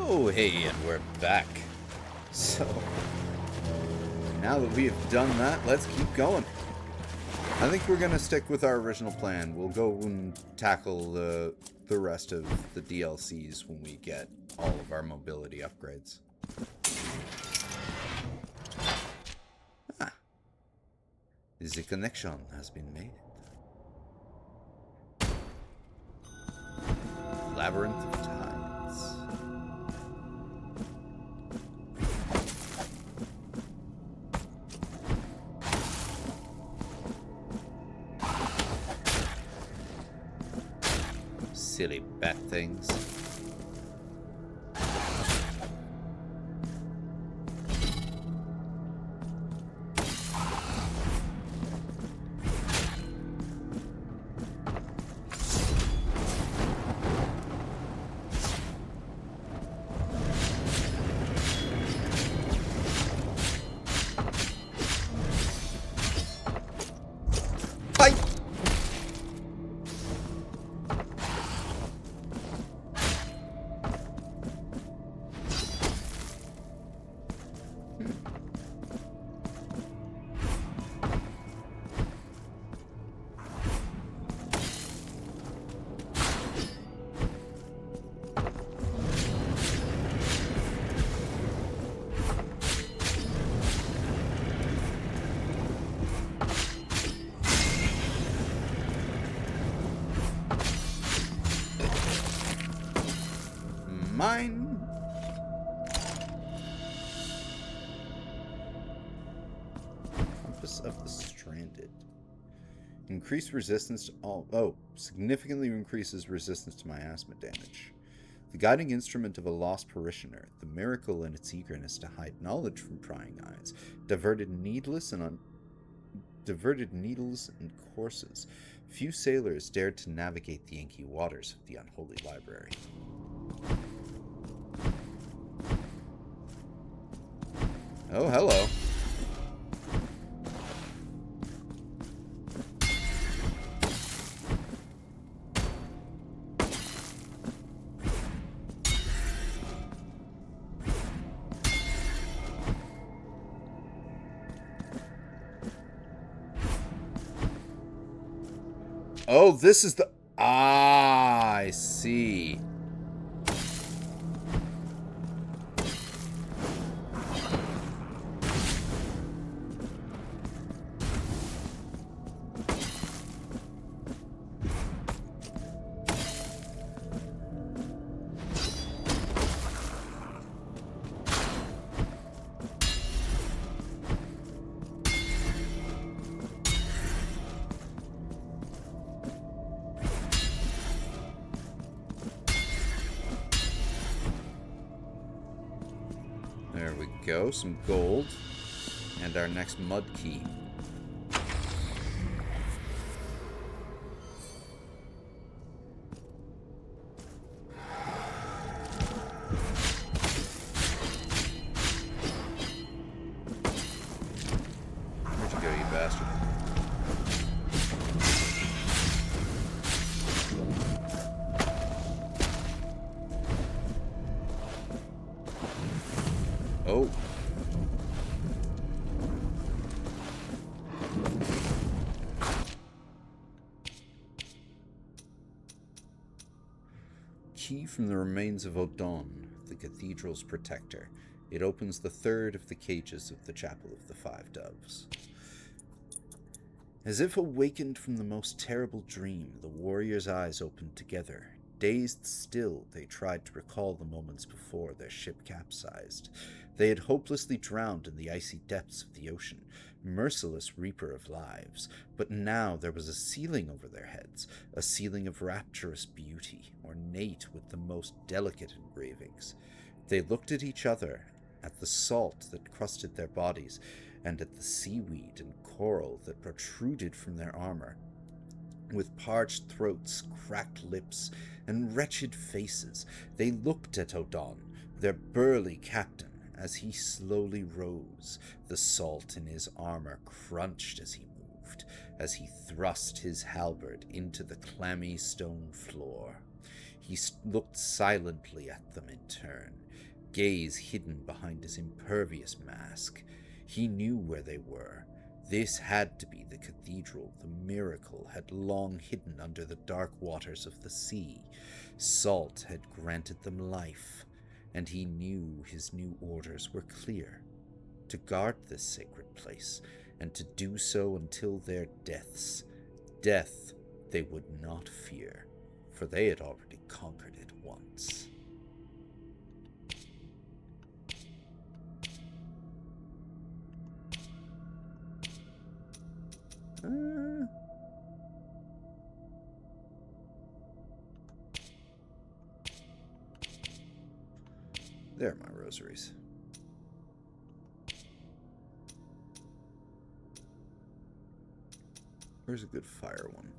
Oh, hey, and we're back. So, now that we have done that, let's keep going. I think we're going to stick with our original plan. We'll go and tackle the rest of the DLCs when we get all of our mobility upgrades. Ah. The connection has been made. Labyrinth of Tides. Silly bat things. Mine. Compass of the Stranded. Increase resistance to all. Oh, significantly increases resistance to miasma damage. The guiding instrument of a lost parishioner, the miracle in its eagerness to hide knowledge from prying eyes, diverted needles and courses. Few sailors dared to navigate the inky waters of the unholy library. Oh, hello. Oh, this is the... Ah, I see. There we go, some gold, and our next mud key. Where'd you go, you bastard? Oh. Key from the remains of Odon, the cathedral's protector. It opens the third of the cages of the Chapel of the Five Doves. As if awakened from the most terrible dream, the warriors' eyes opened together. Dazed still, they tried to recall the moments before their ship capsized. They had hopelessly drowned in the icy depths of the ocean, merciless reaper of lives. But now there was a ceiling over their heads, a ceiling of rapturous beauty, ornate with the most delicate engravings. They looked at each other, at the salt that crusted their bodies, and at the seaweed and coral that protruded from their armor. With parched throats, cracked lips, and wretched faces, they looked at Odon, their burly captain, as he slowly rose. The salt in his armor crunched as he moved, as he thrust his halberd into the clammy stone floor. He looked silently at them in turn, gaze hidden behind his impervious mask. He knew where they were. This had to be the cathedral the miracle had long hidden under the dark waters of the sea. Salt had granted them life, and he knew his new orders were clear: to guard this sacred place, and to do so until their deaths. Death they would not fear, for they had already conquered it once. There are my rosaries. Where's a good fire one?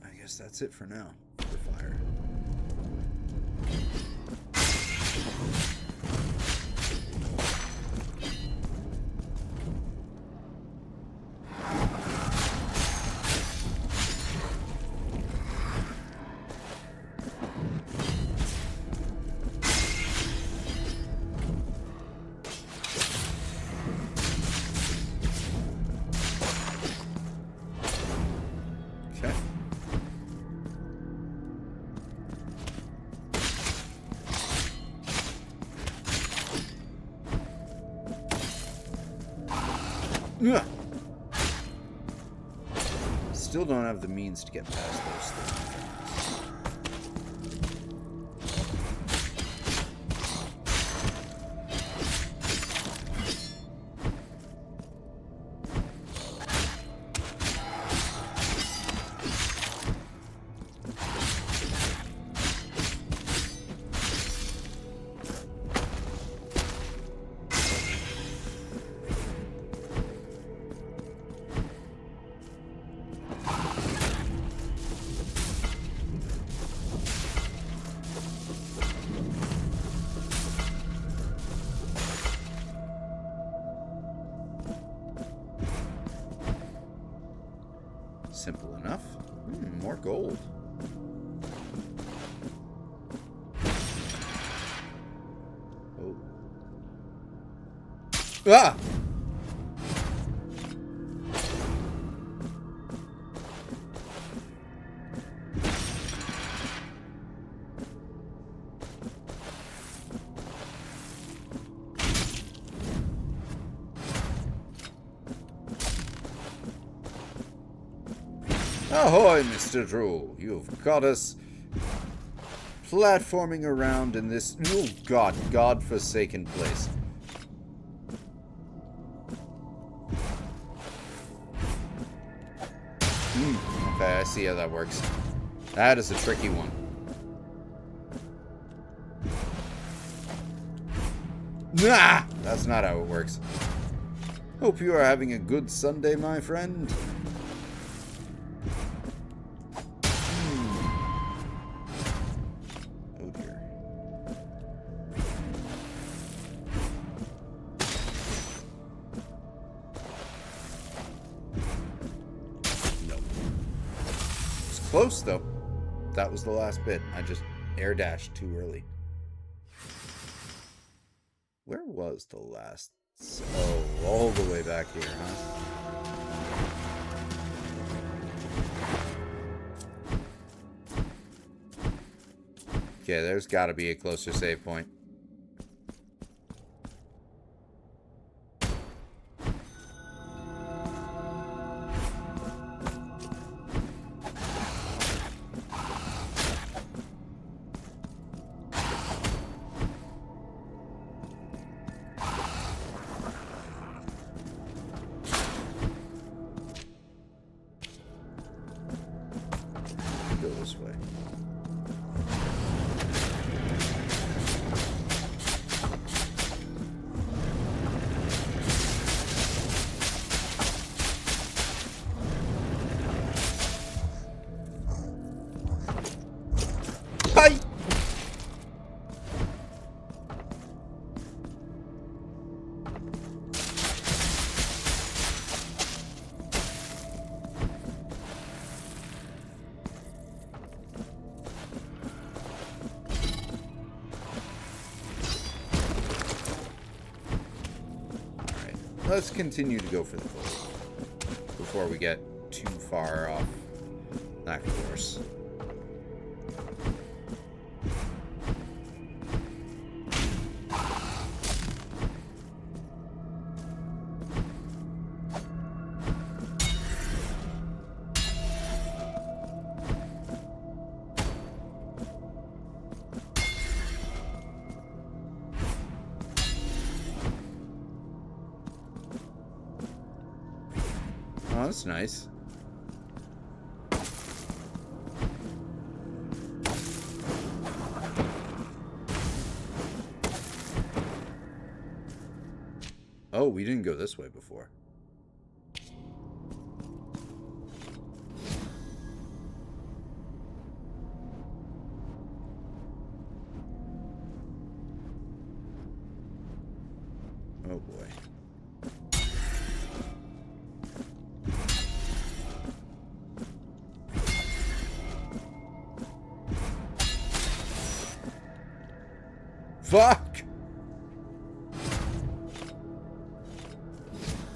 I guess that's it for now, for fire. Ugh. Still don't have the means to get past those things. Simple enough. More gold. Oh. Ah! Ahoy, Mr. Drool. You've got us platforming around in this, oh god, godforsaken place. Okay, I see how that works. That is a tricky one. Nah! That's not how it works. Hope you are having a good Sunday, my friend. Close, though. That was the last bit. I just air dashed too early. Where was the last? Oh, all the way back here, huh? Okay, there's got to be a closer save point. Go this way. let's continue to go for the goal before we get too far off that course. Oh, that's nice. Oh, we didn't go this way before. Oh boy. Fuck!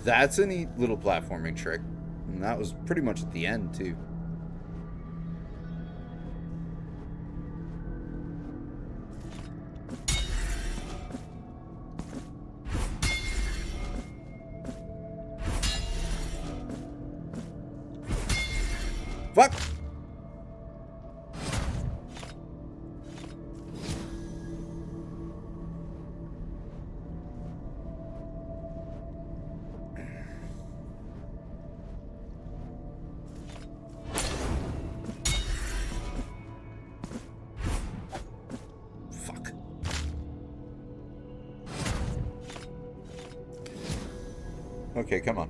That's a neat little platforming trick. And that was pretty much at the end, too. Fuck! Okay, come on.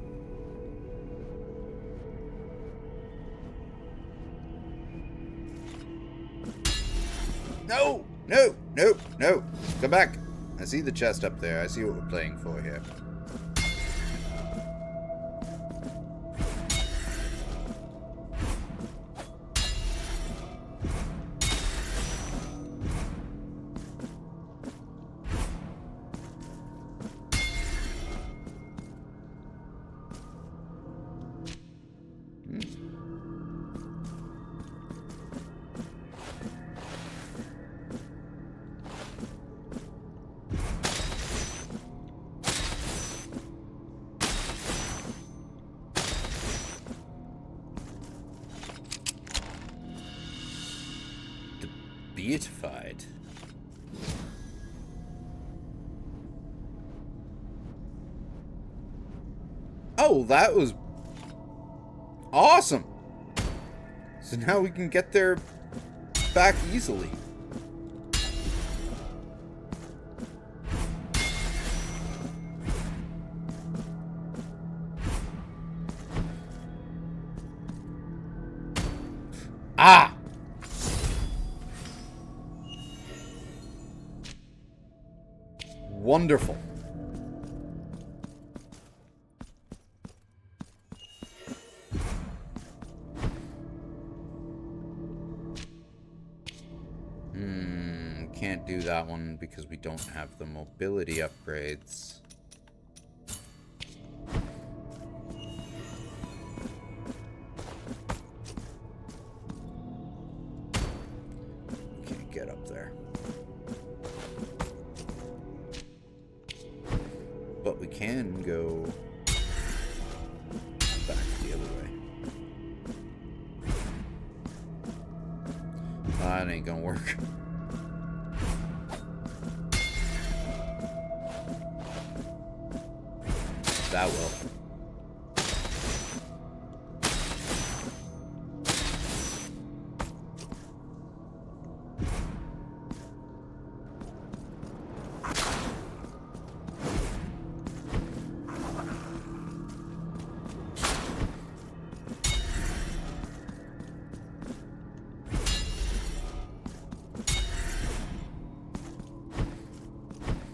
No! No! No! No! Come back! I see the chest up there. I see what we're playing for here. Beatified. Oh, that was awesome. So now we can get there back easily. Ah! Wonderful. Can't do that one because we don't have the mobility upgrades. Can't get up there. But we can go back the other way. That ain't gonna work. That will.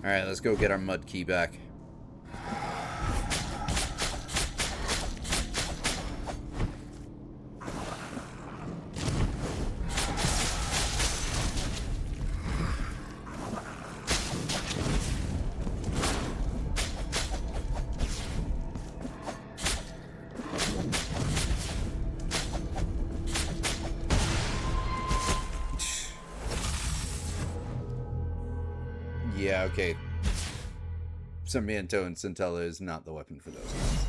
Alright, let's go get our mud key back. Yeah, okay. Sarmiento and Centella is not the weapon for those guys.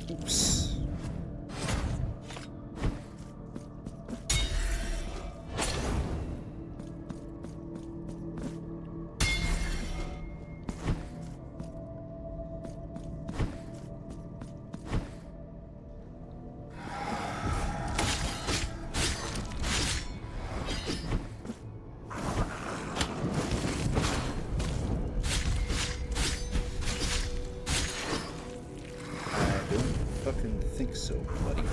Oops. I don't fucking think so, buddy.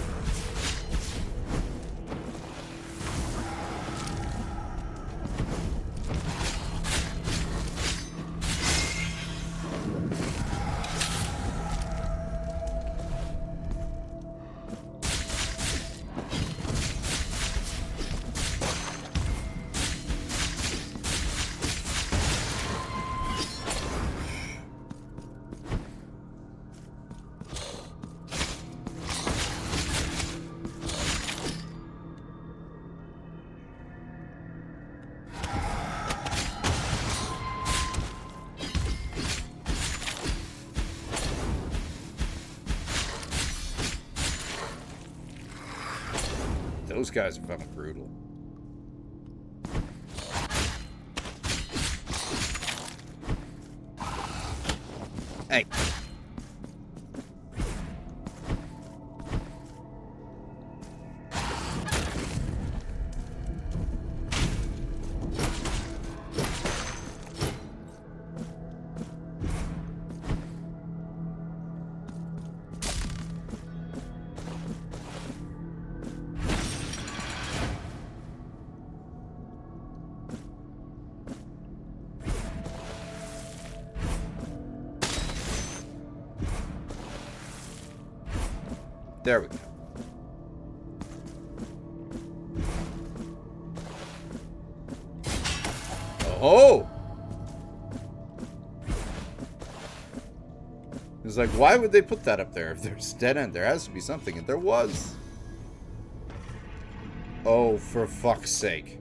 Those guys are fucking brutal. Hey. There we go. Oh! It's like, why would they put that up there? If there's dead end, there has to be something, and there was. Oh, for fuck's sake.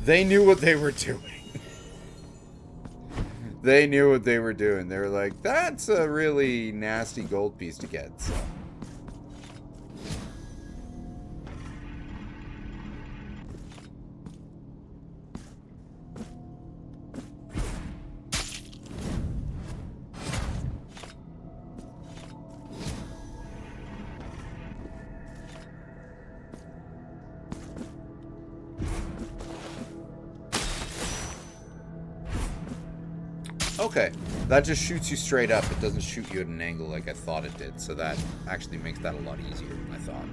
They knew what they were doing. They knew what they were doing. They were like, that's a really nasty gold piece to get, so. Okay, that just shoots you straight up. It doesn't shoot you at an angle like I thought it did, so that actually makes that a lot easier than I thought.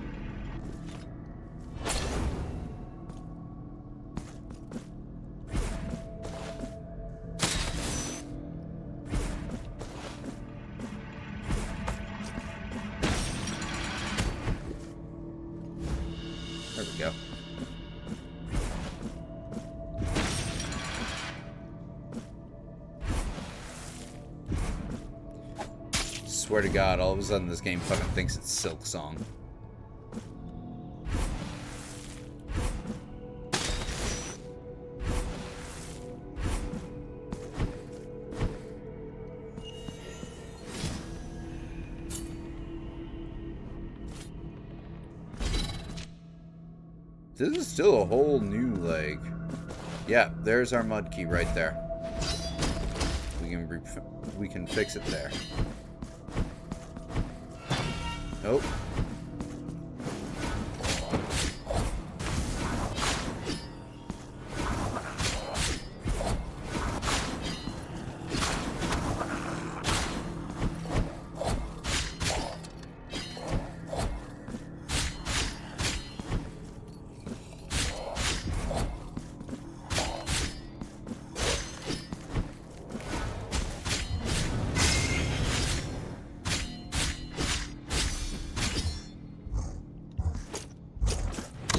There we go. Swear to God, all of a sudden this game fucking thinks it's Silk Song. This is still a whole new, like... Yeah, there's our mud key right there. We can fix it there. Nope.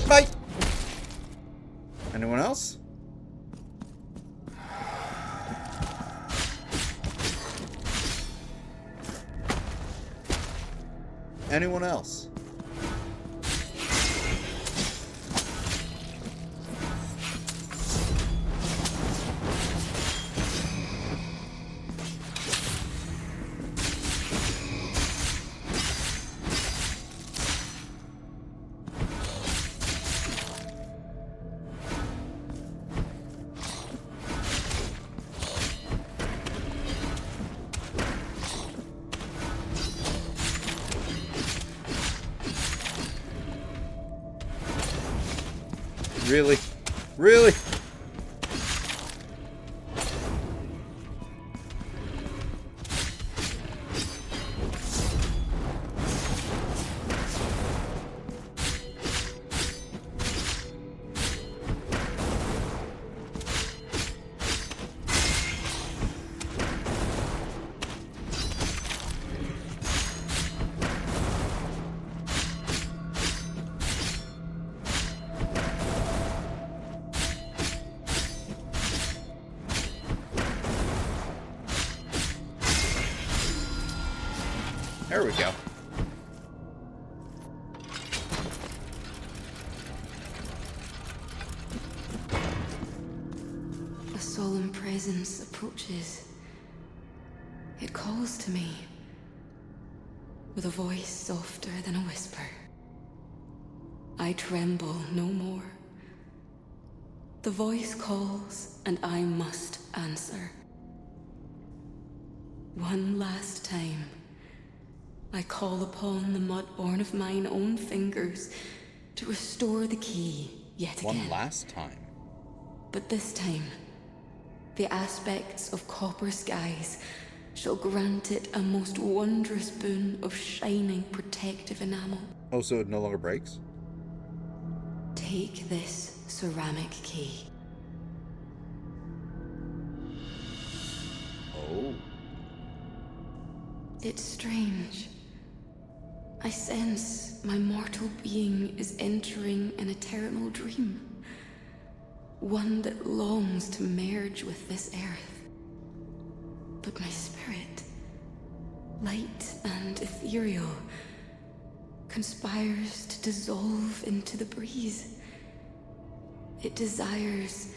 Bye! Anyone else? Anyone else? Really? Really? There we go. A solemn presence approaches. It calls to me with a voice softer than a whisper. I tremble no more. The voice calls, and I must answer. One last time, I call upon the mudborn of mine own fingers to restore the key yet again. One last time. But this time, the aspects of copper skies shall grant it a most wondrous boon of shining protective enamel. Oh, so it no longer breaks? Take this ceramic key. Oh. It's strange. I sense my mortal being is entering an eternal dream. One that longs to merge with this earth. But my spirit, light and ethereal, conspires to dissolve into the breeze. It desires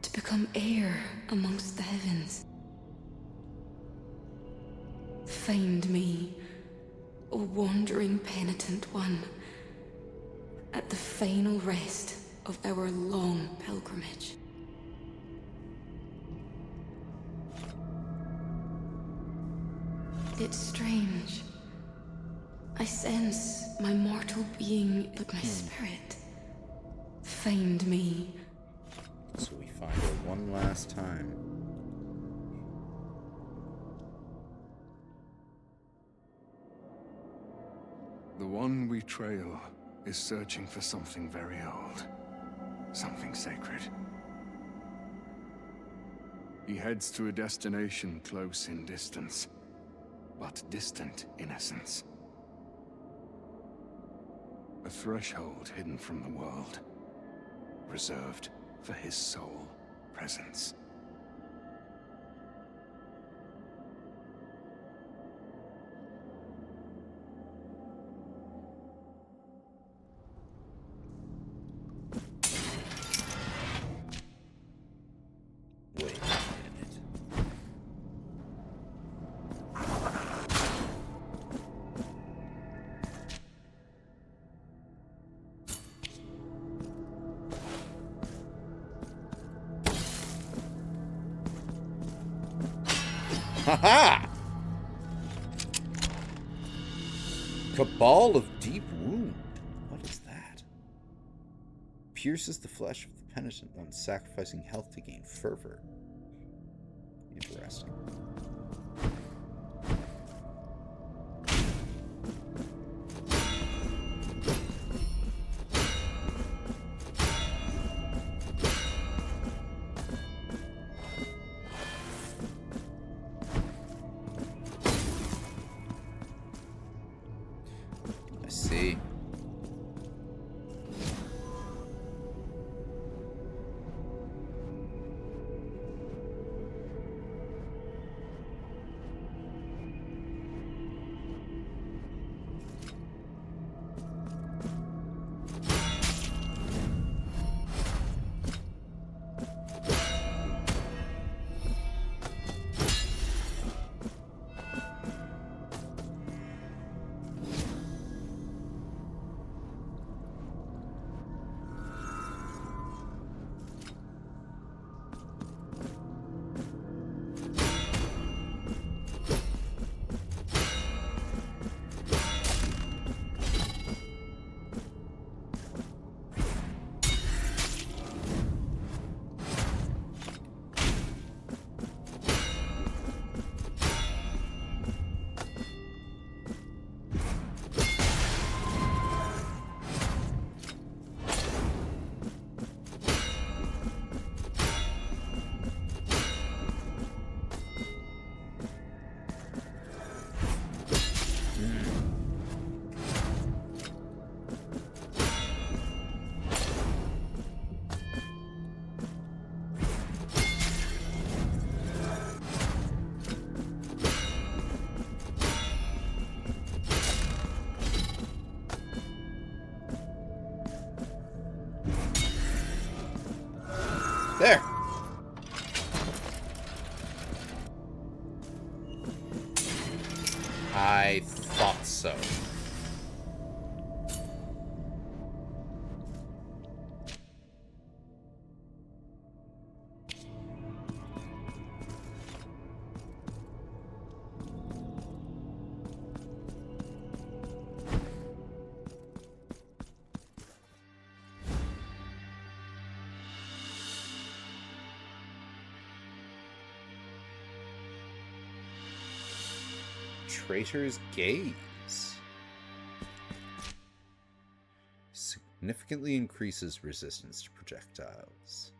to become air amongst the heavens. Find me, O wandering penitent one, at the final rest of our long pilgrimage. It's strange. I sense my mortal being, but my spirit. Find me. So we find her one last time. The one we trail is searching for something very old. Something sacred. He heads to a destination close in distance, but distant in essence. A threshold hidden from the world, reserved for his sole presence. Wait a minute. Ha-ha! Cabal of Deep Wound. What is that? Pierces the flesh of the penitent one, sacrificing health to gain fervor. Interesting. I see. There. I thought so. Traitor's Gaze. Significantly increases resistance to projectiles.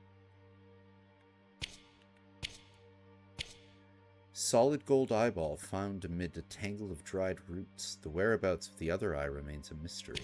Solid gold eyeball found amid a tangle of dried roots. The whereabouts of the other eye remains a mystery.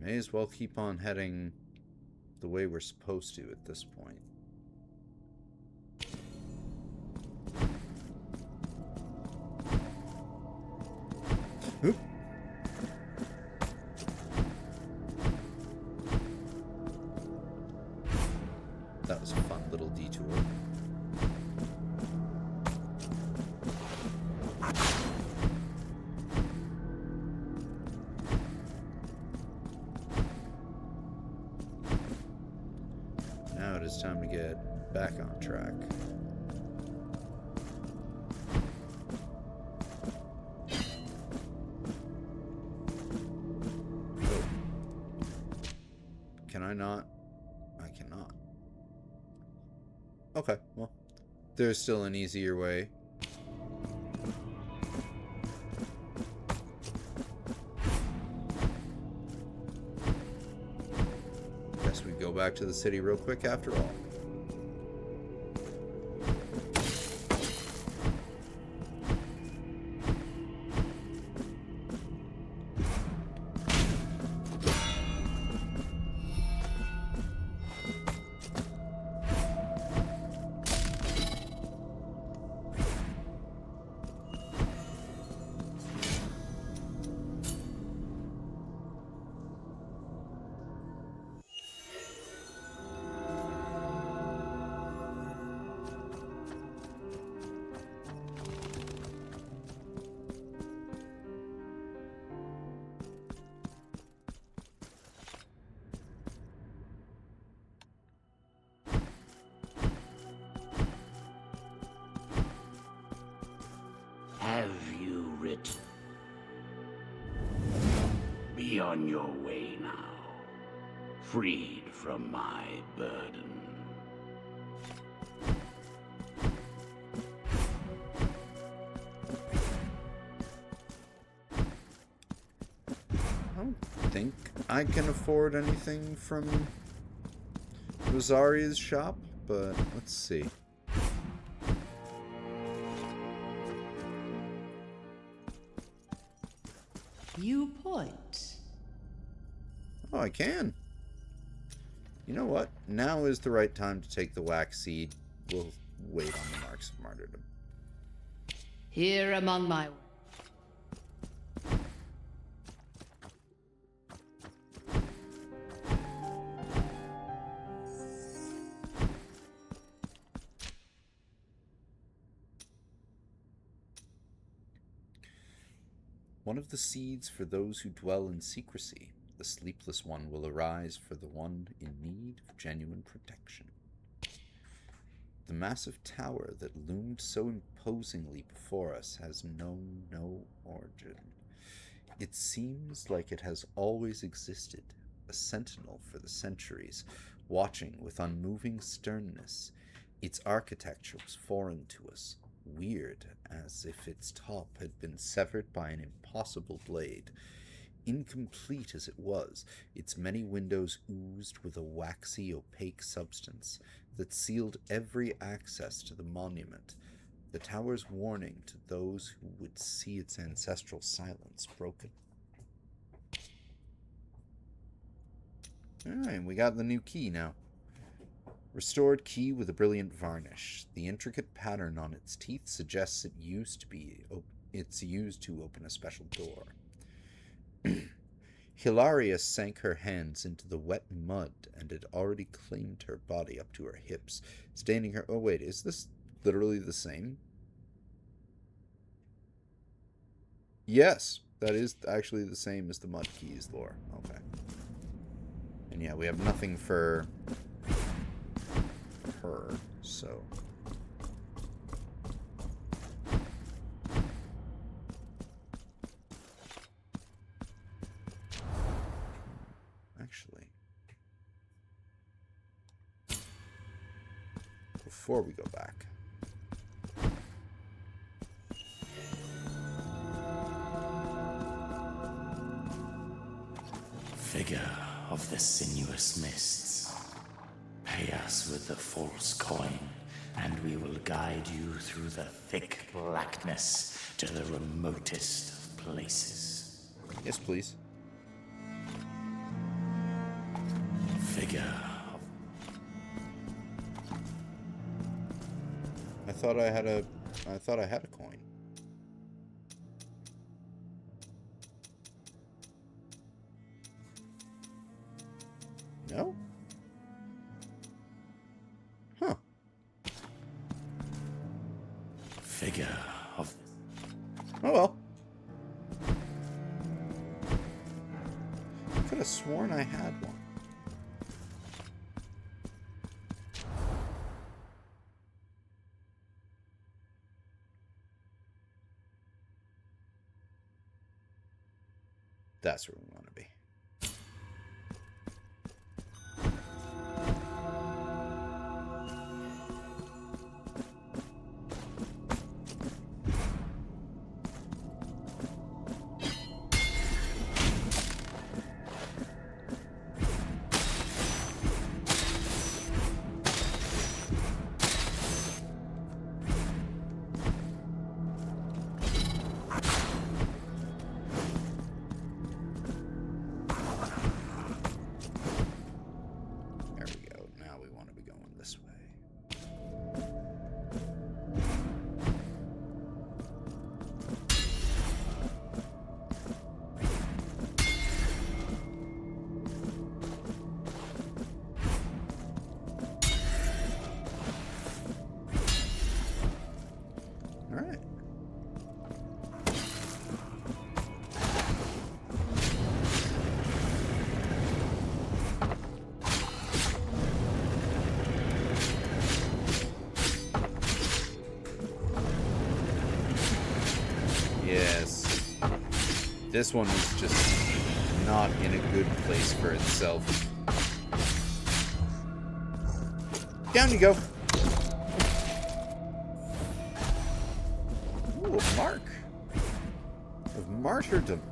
May as well keep on heading the way we're supposed to at this point. Oop. That was a fun little detour. Now it is time to get back on track. Oh. Can I not? I cannot. Okay, well, there's still an easier way. Guess we go back to the city real quick after all. Be on your way now, freed from my burden. I don't think I can afford anything from Rosaria's shop, but let's see. Viewpoint. Oh, I can. You know what? Now is the right time to take the wax seed. We'll wait on the marks of martyrdom. Here among my... One of the seeds for those who dwell in secrecy. The sleepless one will arise for the one in need of genuine protection. The massive tower that loomed so imposingly before us has known no origin. It seems like it has always existed, a sentinel for the centuries, watching with unmoving sternness. Its architecture was foreign to us, weird, as if its top had been severed by an impossible blade. Incomplete as it was, its many windows oozed with a waxy, opaque substance that sealed every access to the monument, the tower's warning to those who would see its ancestral silence broken. Alright, we got the new key now. Restored key with a brilliant varnish. The intricate pattern on its teeth suggests it's used to open a special door. Hilaria sank her hands into the wet mud and had already claimed her body up to her hips, staining her... Oh wait, is this literally the same? Yes, that is actually the same as the mud keys lore. Okay. And yeah, we have nothing for her, so... Actually, before we go back, Figure of the sinuous mists, pay us with the false coin, and we will guide you through the thick blackness to the remotest of places. yes, please. Figure of... I thought I had a coin. No? Huh. Figure of... Oh well. I could have sworn I had one. That's where we want to be. This one is just not in a good place for itself. Down you go. Ooh, a mark of martyrdom.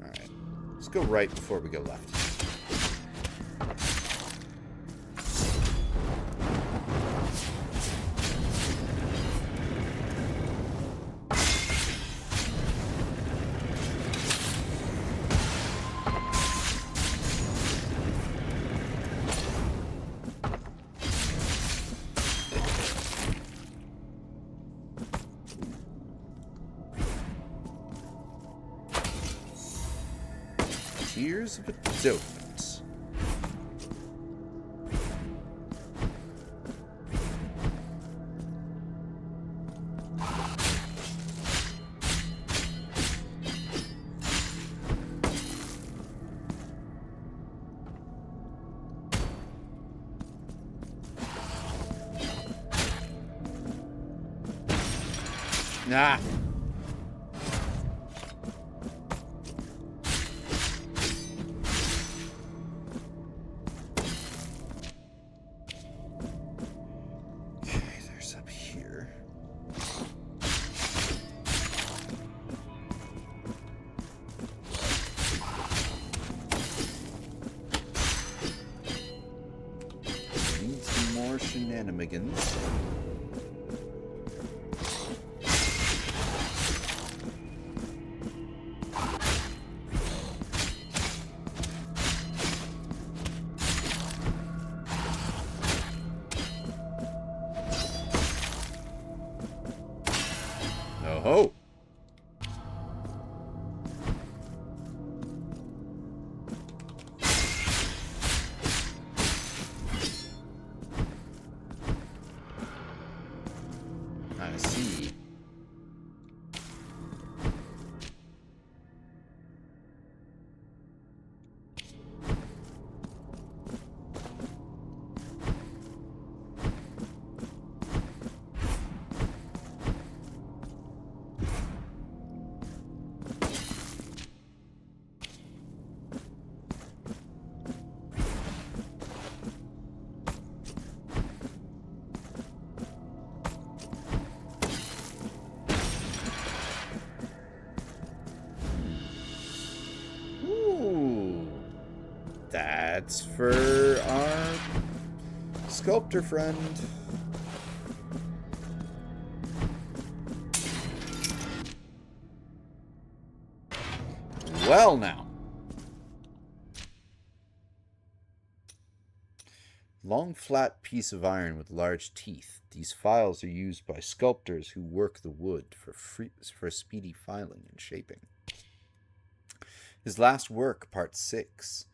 Alright, let's go right before we go left. Tears of Atonement. Nah. Shenanigans. Oh ho! I see. That's for our sculptor friend. Well now. Long flat piece of iron with large teeth. These files are used by sculptors who work the wood for speedy filing and shaping. His last work, part 6.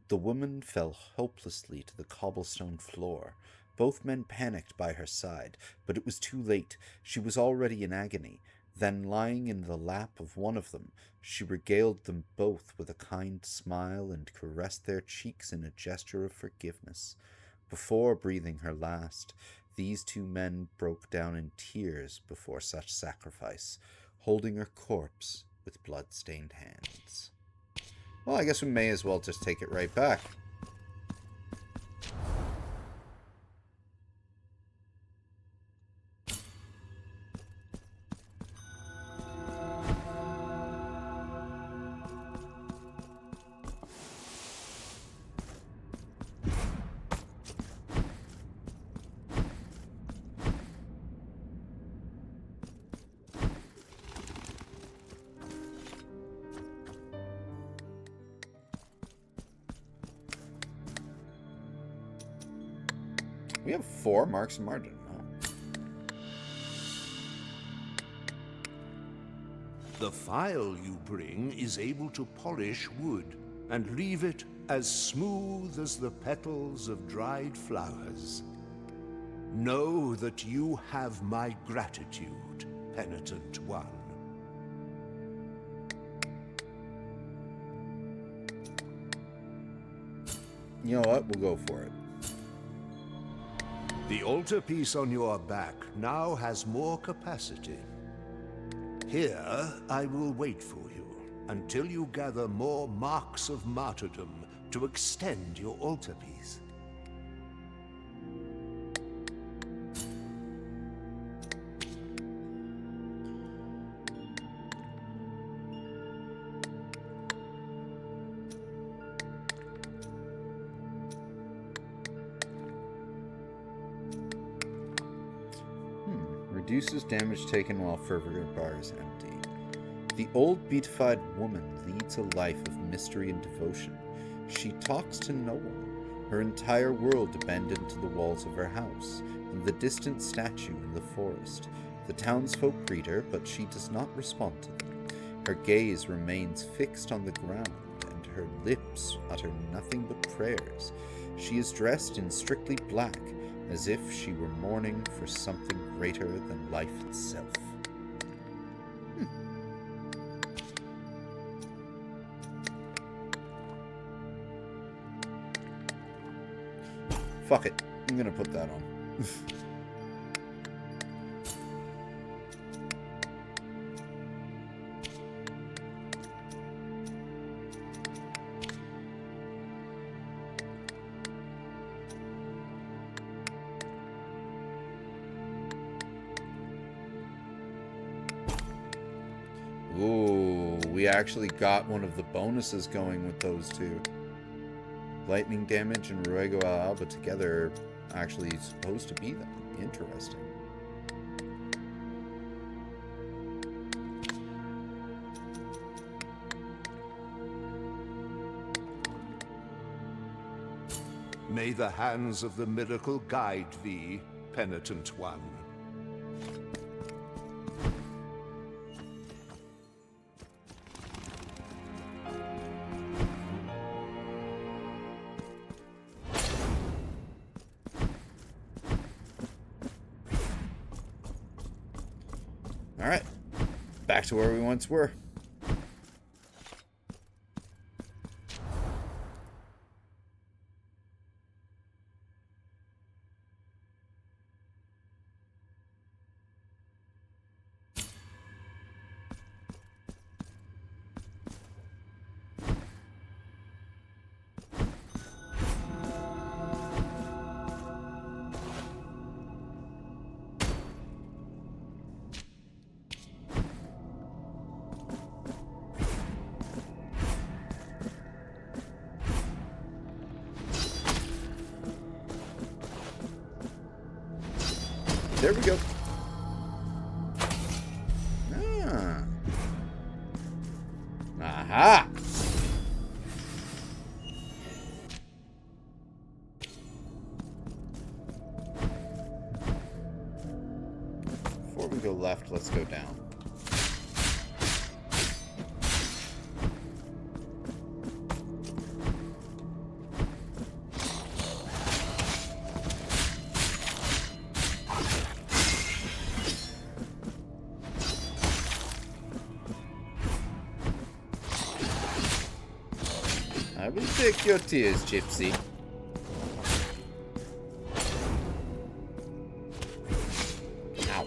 The woman fell hopelessly to the cobblestone floor. Both men panicked by her side, but it was too late. She was already in agony. Then, lying in the lap of one of them, she regaled them both with a kind smile and caressed their cheeks in a gesture of forgiveness. Before breathing her last, these two men broke down in tears before such sacrifice, holding her corpse with blood-stained hands. Well, I guess we may as well just take it right back. We have 4 marks of margin. Oh. The file you bring is able to polish wood and leave it as smooth as the petals of dried flowers. Know that you have my gratitude, penitent one. You know what? We'll go for it. The altarpiece on your back now has more capacity. Here, I will wait for you until you gather more marks of martyrdom to extend your altarpiece. Reduces damage taken while fervor bar is empty. The old beatified woman leads a life of mystery and devotion. She talks to no one, her entire world abandoned to the walls of her house, and the distant statue in the forest. The townsfolk greet her, but she does not respond to them. Her gaze remains fixed on the ground, and her lips utter nothing but prayers. She is dressed in strictly black, as if she were mourning for something greater than life itself. Fuck it. I'm gonna put that on. Ooh, we actually got one of the bonuses going with those two. Lightning damage and Ruego al Alba together are actually supposed to be them. Interesting. May the hands of the miracle guide thee, penitent one. Alright, back to where we once were. There we go. Ah. Aha! Before we go left, let's go down. I will take your tears, Gypsy. Ow.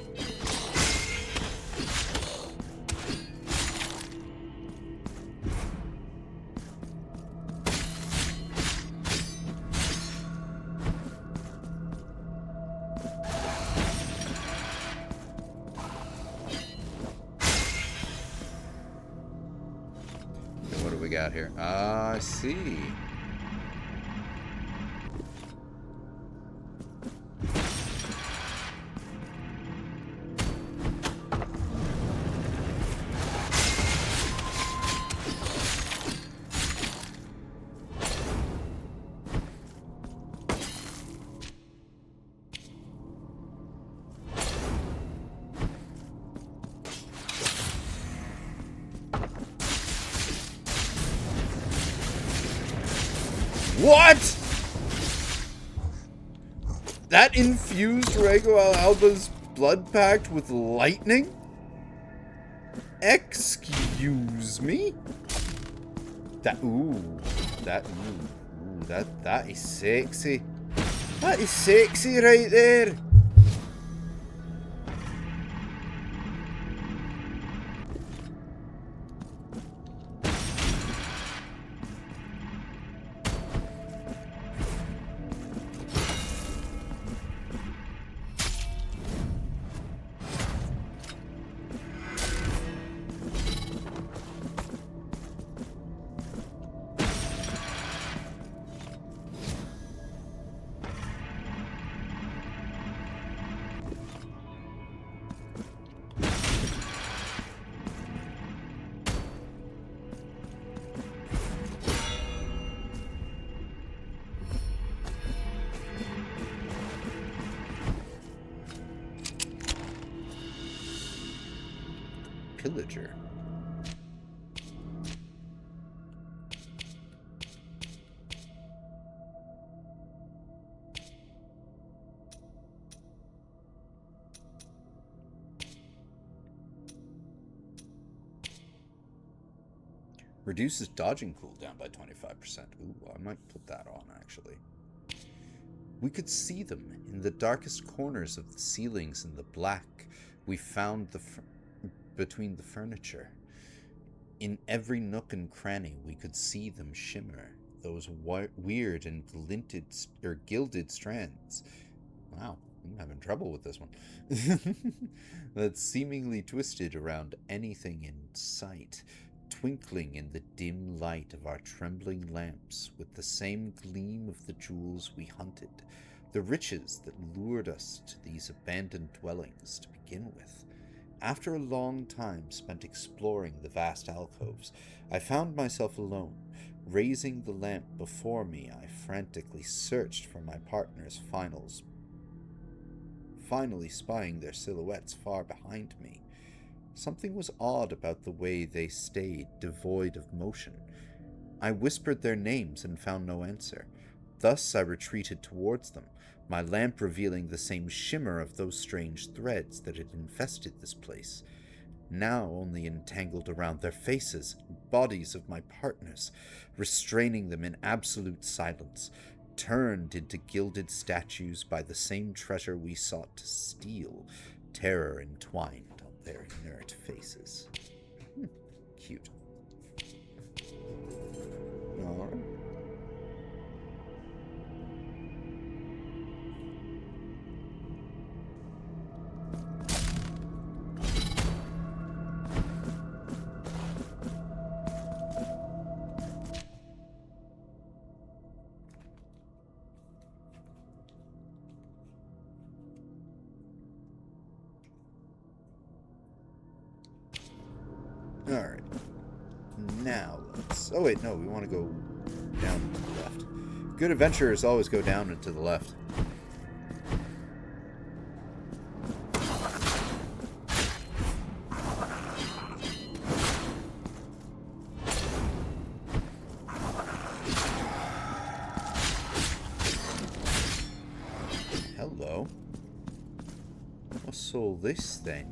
Okay, what do we got here? I see. What? That infused Ruego al Alba's blood pact with lightning? Excuse me? That, ooh. That, ooh. that is sexy. That is sexy right there. Pillager. Reduces dodging cooldown by 25%. Ooh, I might put that on, actually. We could see them in the darkest corners of the ceilings in the black we found between the furniture. In every nook and cranny, we could see them shimmer, those weird and gilded strands. Wow, I'm having trouble with this one. That seemingly twisted around anything in sight, twinkling in the dim light of our trembling lamps with the same gleam of the jewels we hunted, the riches that lured us to these abandoned dwellings to begin with. After a long time spent exploring the vast alcoves, I found myself alone. Raising the lamp before me, I frantically searched for my partner's finally spying their silhouettes far behind me. Something was odd about the way they stayed devoid of motion. I whispered their names and found no answer. Thus I retreated towards them, my lamp revealing the same shimmer of those strange threads that had infested this place, now only entangled around their faces and bodies of my partners, restraining them in absolute silence, turned into gilded statues by the same treasure we sought to steal, terror entwined on their inert faces. Cute. All right. Alright. Now let's... Oh wait, no, we want to go down to the left. Good adventurers always go down and to the left. Hello. What's all this thing?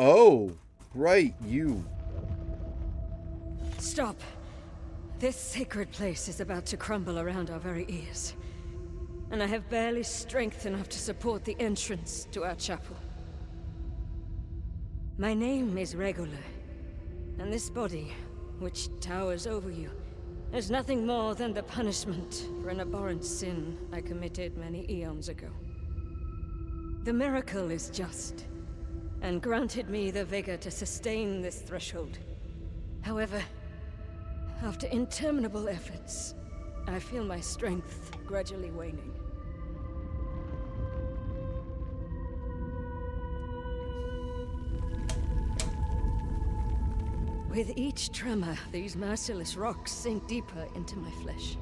Oh, right, you. Stop. This sacred place is about to crumble around our very ears. And I have barely strength enough to support the entrance to our chapel. My name is Regular, and this body, which towers over you, is nothing more than the punishment for an abhorrent sin I committed many eons ago. The miracle is just, and granted me the vigor to sustain this threshold. However, after interminable efforts, I feel my strength gradually waning. With each tremor, these merciless rocks sink deeper into my flesh.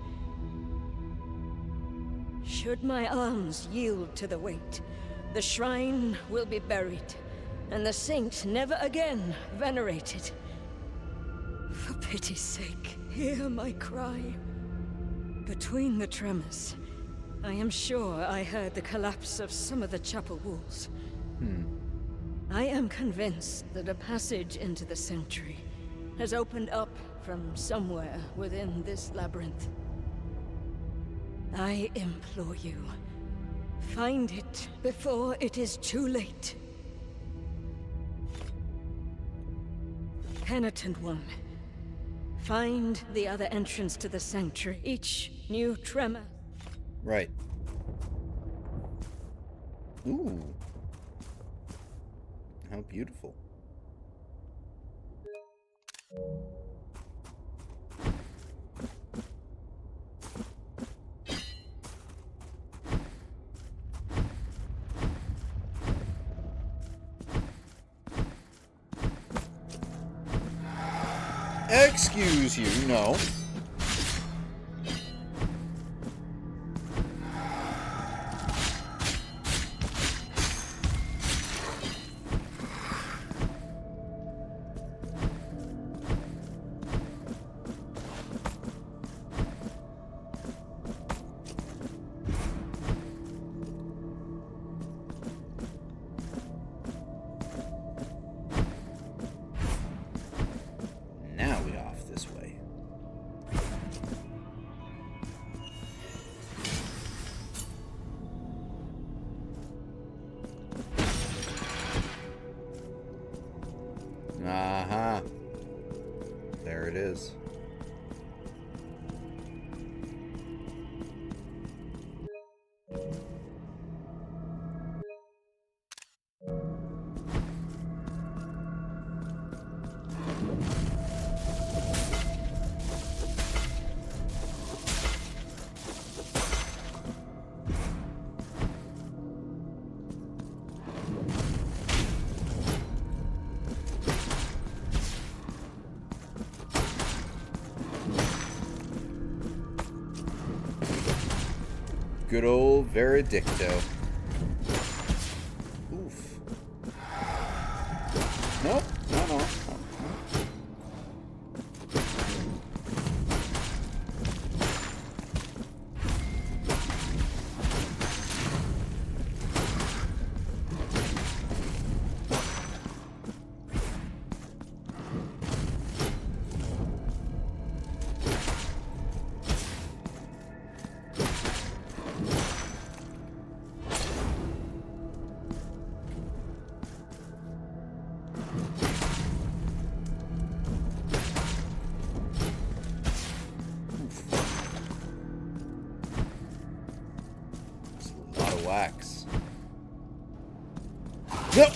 Should my arms yield to the weight, the shrine will be buried, and the saint never again venerated. For pity's sake, hear my cry. Between the tremors, I am sure I heard the collapse of some of the chapel walls. I am convinced that a passage into the sanctuary has opened up from somewhere within this labyrinth. I implore you, find it before it is too late. Penitent one, find the other entrance to the sanctuary. Each new tremor. Right. Ooh. How beautiful. Excuse you, no. Now we off this way. Uh-huh. There it is. Good old Veredicto. Oof. Nope. No. Wax. Yep.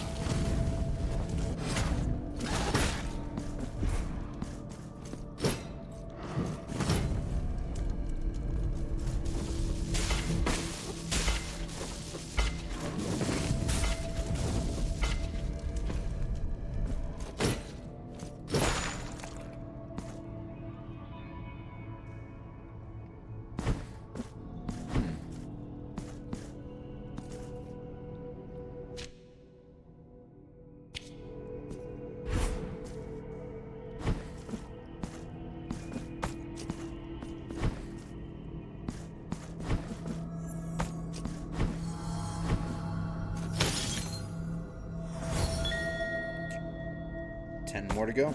More to go.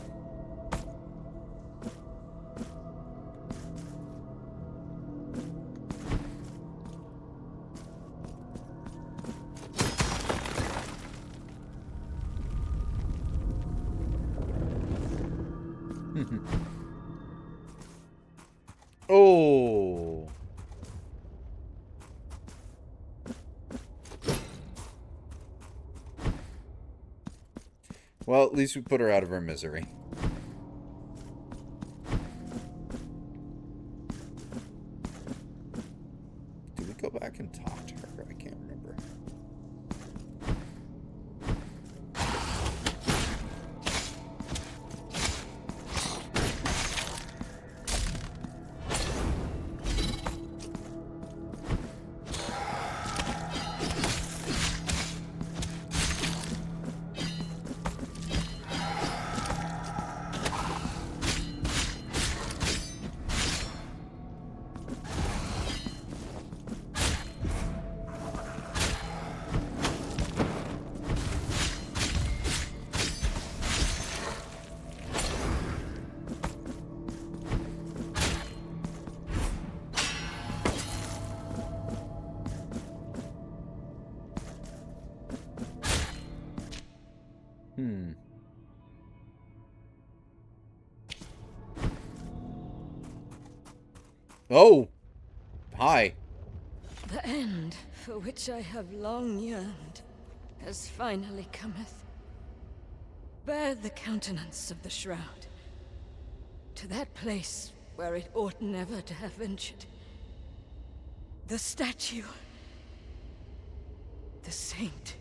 Oh. Well, at least we put her out of her misery. Did we go back and talk to her? I can't remember. Oh! Hi. The end, for which I have long yearned, has finally cometh. Bear the countenance of the shroud, to that place where it ought never to have ventured. The statue. The saint.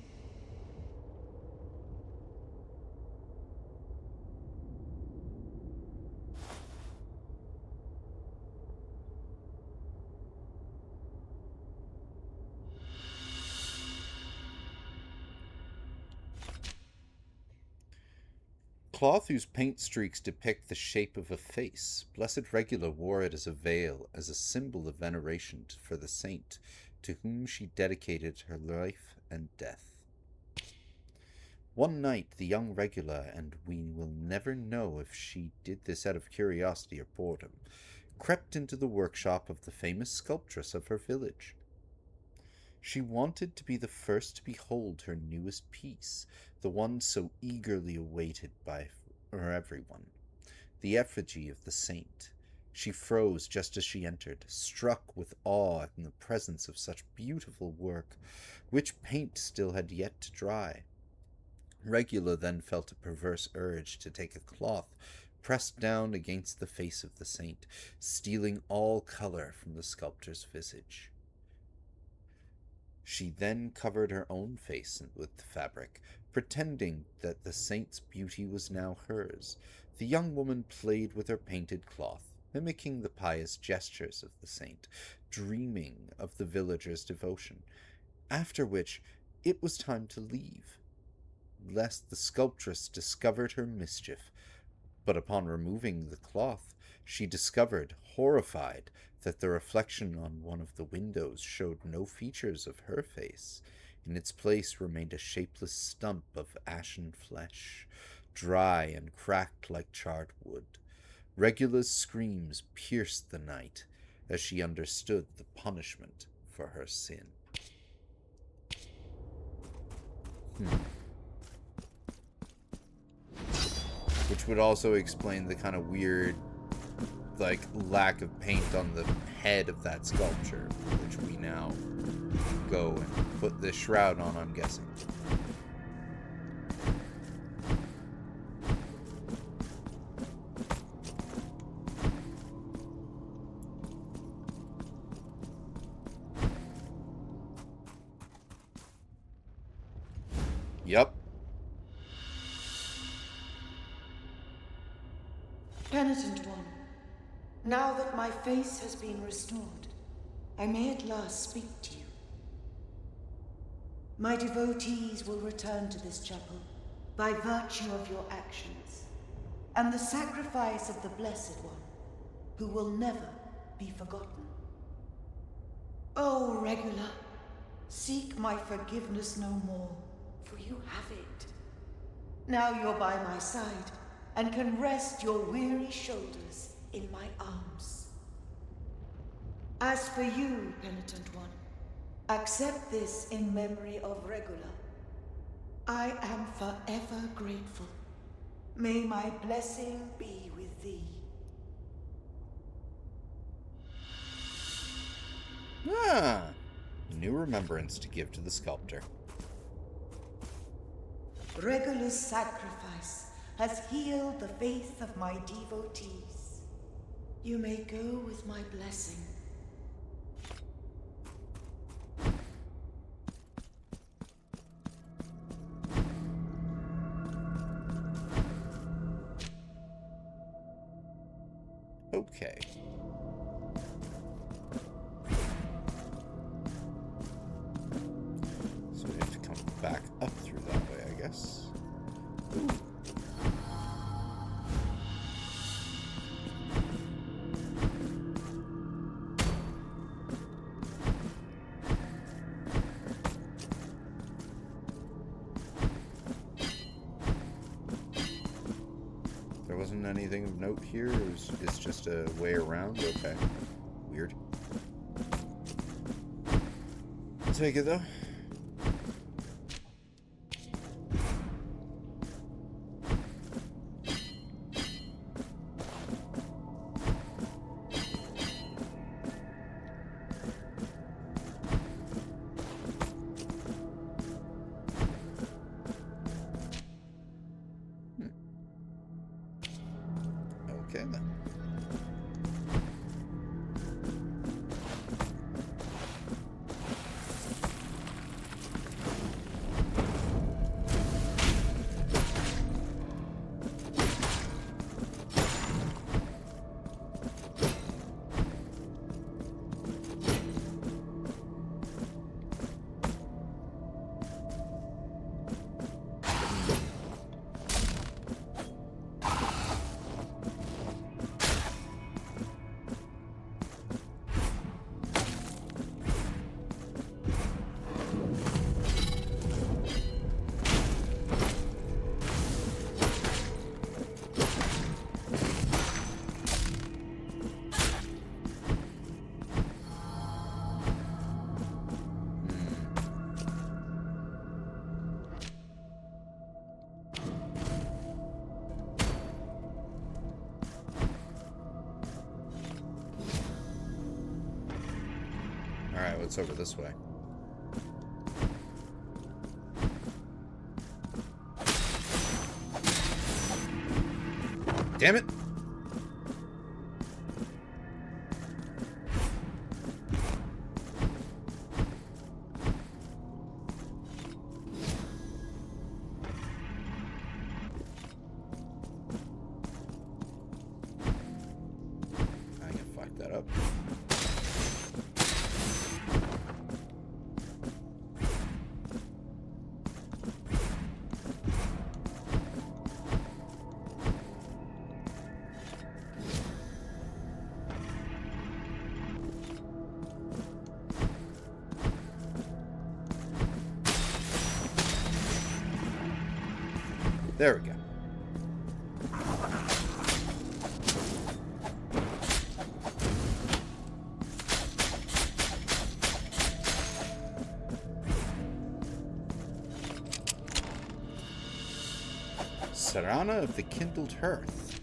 Cloth whose paint streaks depict the shape of a face. Blessed Regula wore it as a veil, as a symbol of veneration for the saint, to whom she dedicated her life and death. One night, the young Regula, and we will never know if she did this out of curiosity or boredom, crept into the workshop of the famous sculptress of her village. She wanted to be the first to behold her newest piece, the one so eagerly awaited by everyone, the effigy of the saint. She froze just as she entered, struck with awe in the presence of such beautiful work, which paint still had yet to dry. Regula then felt a perverse urge to take a cloth, pressed down against the face of the saint, stealing all color from the sculptor's visage. She then covered her own face with the fabric, pretending that the saint's beauty was now hers. The young woman played with her painted cloth, mimicking the pious gestures of the saint, dreaming of the villagers' devotion, after which it was time to leave, lest the sculptress discovered her mischief. But upon removing the cloth, she discovered, horrified, that the reflection on one of the windows showed no features of her face. In its place remained a shapeless stump of ashen flesh, dry and cracked like charred wood. Regula's screams pierced the night as she understood the punishment for her sin. Which would also explain the kind of weird, lack of paint on the head of that sculpture, which we now go and put this shroud on, I'm guessing. Yep. Penitent one, now that my face has been restored, I may at last speak to you. My devotees will return to this chapel by virtue of your actions, and the sacrifice of the Blessed One, who will never be forgotten. Oh, Regula, seek my forgiveness no more, for you have it. Now you're by my side, and can rest your weary shoulders in my arms. As for you, penitent one, accept this in memory of Regula. I am forever grateful. May my blessing be with thee. Ah, new remembrance to give to the sculptor. Regula's sacrifice has healed the faith of my devotees. You may go with my blessing. Okay. So we have to come back up through that way, I guess. Ooh. There wasn't anything of note here. It's just a way around. Okay. Weird. I'll take it though. Alright, what's over this way? Damn it! I can fuck that up. There we go. Sarana of the Kindled Hearth.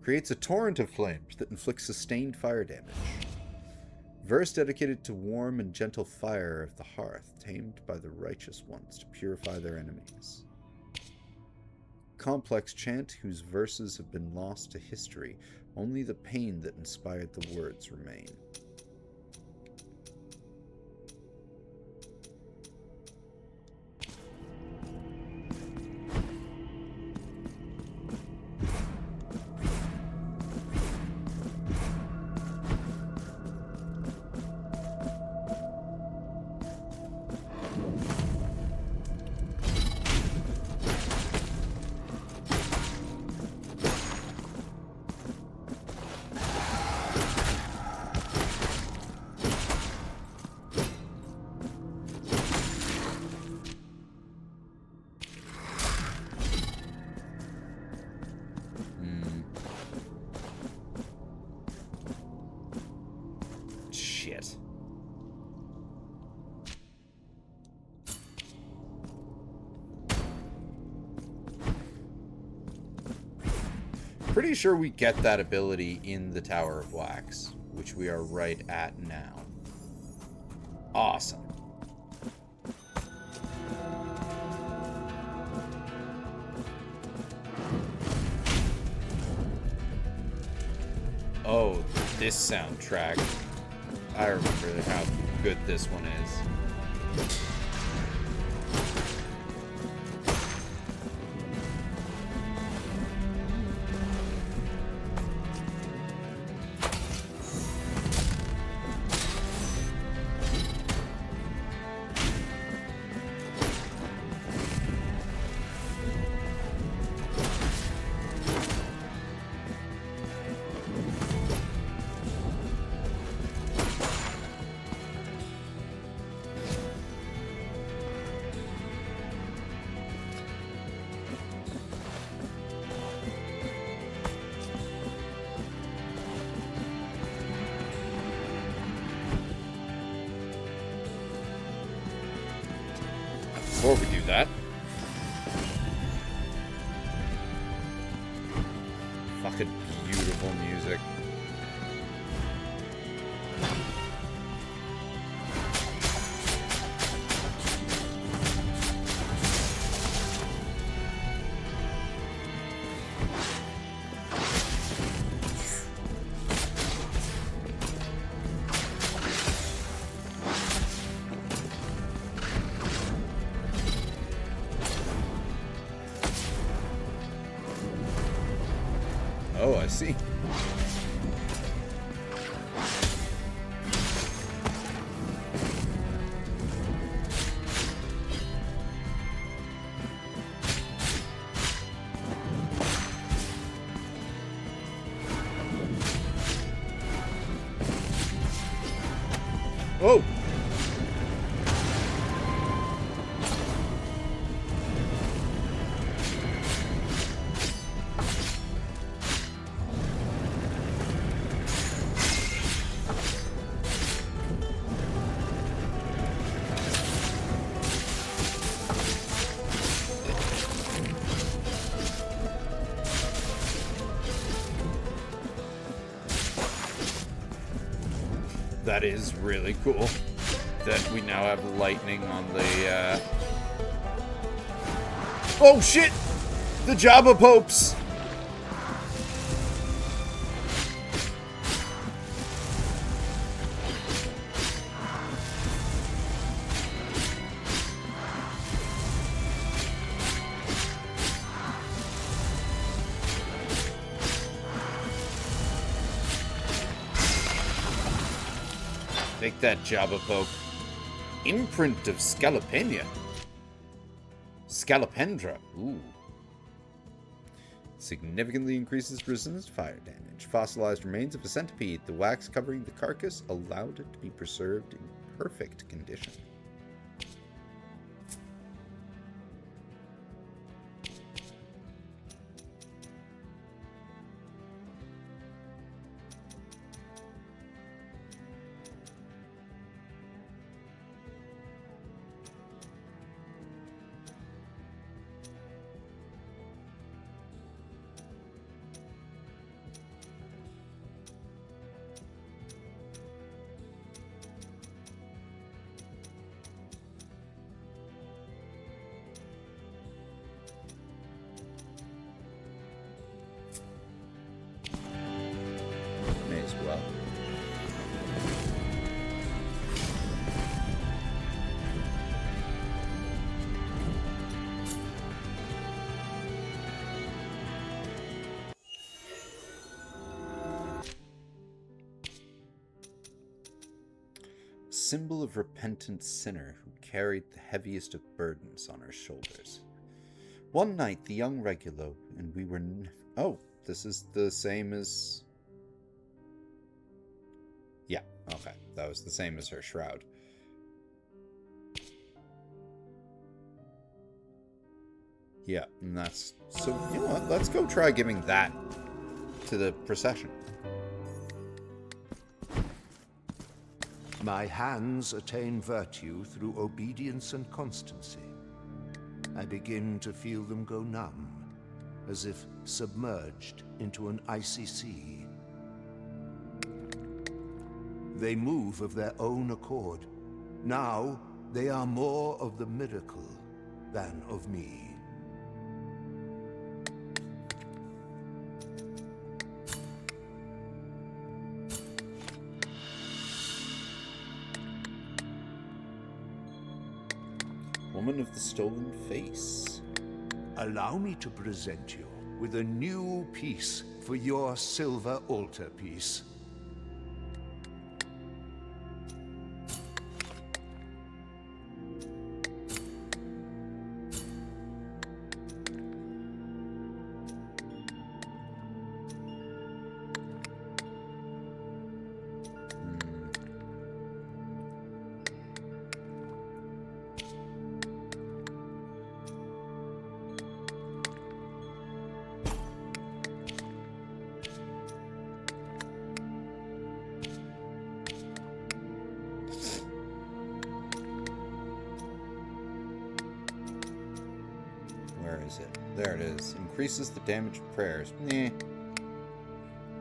Creates a torrent of flames that inflicts sustained fire damage. Verse dedicated to warm and gentle fire of the hearth, tamed by the righteous ones to purify their enemies. Complex chant whose verses have been lost to history. Only the pain that inspired the words remain. Shit. Pretty sure we get that ability in the Tower of Wax, which we are right at now. Awesome. Oh, this soundtrack. I remember how good this one is. Before we do that, fucking beautiful music. Oh, I see. Oh! That is really cool. That we now have lightning on the, Oh shit! The Jabba Popes! Take that, Jabba Pope. Imprint of Scalapenia. Scalapendra. Ooh. Significantly increases resistance to fire damage. Fossilized remains of a centipede. The wax covering the carcass allowed it to be preserved in perfect condition. May as well. Symbol of repentant sinner who carried the heaviest of burdens on her shoulders. One night, the young Regulo and we were... Oh, this is the same as... Yeah, okay. That was the same as her shroud. Yeah, and that's... So, you know what? Let's go try giving that to the procession. My hands attain virtue through obedience and constancy. I begin to feel them go numb, as if submerged into an icy sea. They move of their own accord. Now, they are more of the miracle than of me. Woman of the Stolen Face. Allow me to present you with a new piece for your silver altarpiece. Where is it? There it is. Increases the damage of prayers. Nah.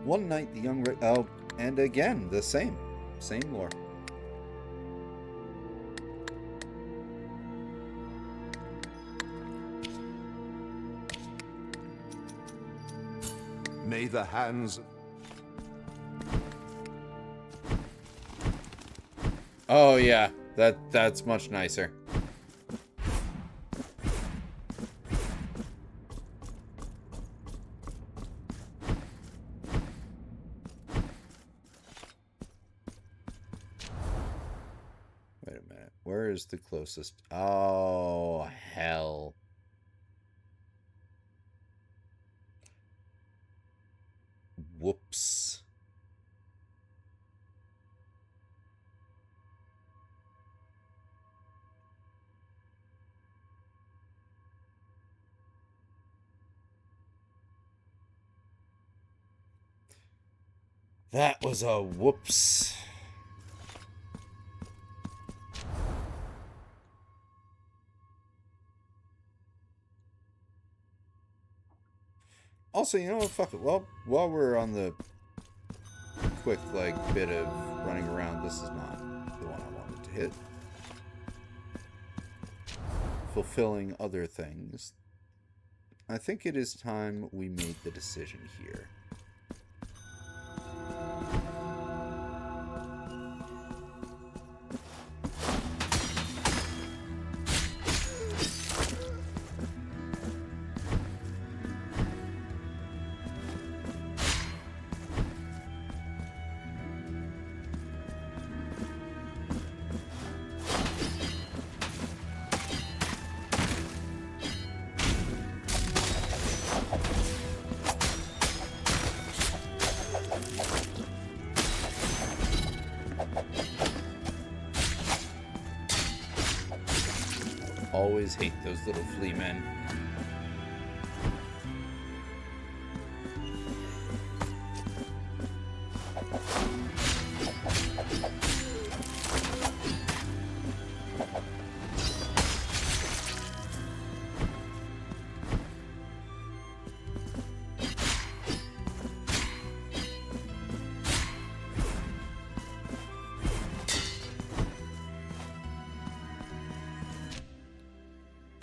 One night, the young... Oh, and again, the same. Same lore. May the hands... Oh, yeah. That's much nicer. Wait a minute. Where is the closest? Oh, hell. Whoops. That was a whoops. Also, you know what? Fuck it. Well, while we're on the quick, like, bit of running around. This is not the one I wanted to hit. Fulfilling other things. I think it is time we made the decision here. Always hate those little flea men.